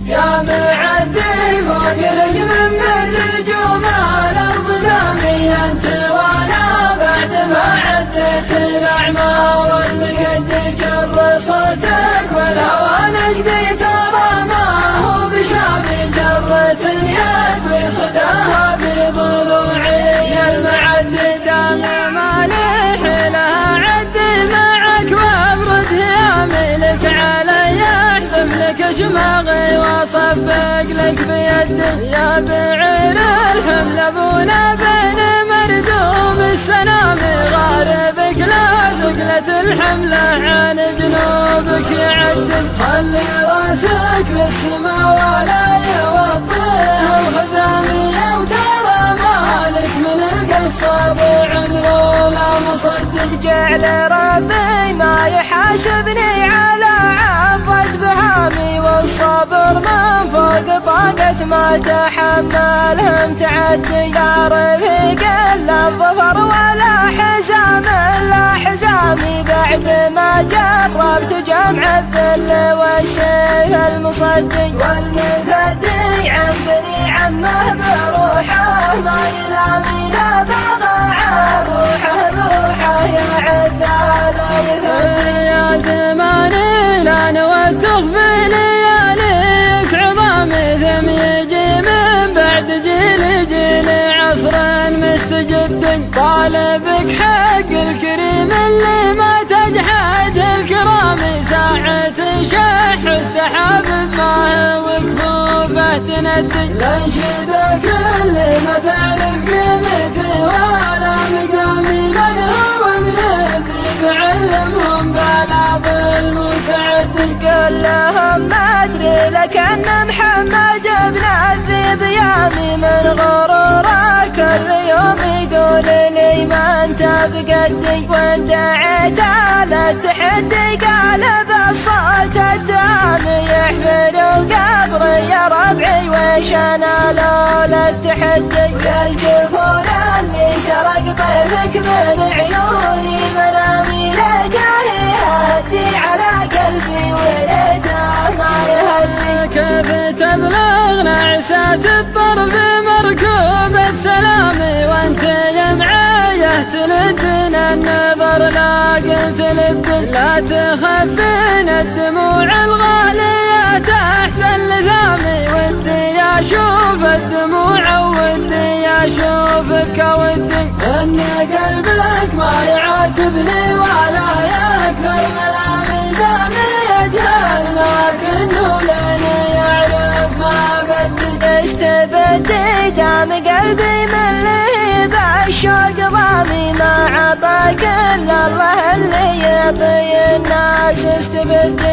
يا معدي فوق رجم من رجوم الأرض سامي أنت وأنا بعد ما عدت الأعمار والمقد كر صوتك والهوى نجدي ترى ما هو بشامي جرة يدوي صداها بضلوعي المعد دام مالح لها عد معك وابرد هيامي لك علي احذف لك شماغي واصفق لك بيدي يا بعير الحمل ابونا بين مردوم السنامي غاربك لا ثقلة الحملة عن جنوبك يعدل خلي راسك للسما ولا يوطيها الخزامية وترى مالك من القصة بعذر ولا مصدق جعل ربي ما يحاسبني على عفة بهامي والصبر من فوق طاقة ما تحملهم تعدي لا رفيق إلا الظفر ولا حزام إلا حزامي بعد ما جربت جمع الذل والسيف المصدي والمفدي عن بني عمه بروحه ما يلامي لا بغى عن روحه بروحه يا عذاب يا ثمانين انا وتخفي لياليك عظامي ثم يجي من بعد جيل عصر مستجد طالبك حق الكريم اللي ما تجحد الكرام ساعة شح السحاب ما وقفوفه تندي لانشدك اللي ما تعرف قيمتي ولا مقامي من هو من الذي بعلمهم بلا بالمتعدي كلهم ما ادري لكن محمد بن الذيب يامي من غروره كل يوم يقول لي ما انت بقدي وان دعيت على التحدي قال بالصوت الدامي يحفر قبري يا ربعي ويش انا لولا التحدي يا الجفون اللي سرق طيفك من عيوني منامي لجاهي هدي على قلبي وليته ما يهدي كيف تبلغنا عسات الطرف مركوبة سلامي وانت يا معايه تلدنا النظر لا قلت للدل لا تخفين الدموع الغالية تحت اللثامي ودي اشوف الدموع ودي اشوفك ودي ان قلبك ما يعاتبني ولا يكثر ملامي دامي يجهل ما كنه لين يعرف ما بدي استبدي دام قلبي من لهيب الشوق ضامي ما عطاك الا الله اللي يعطي الناس استبدي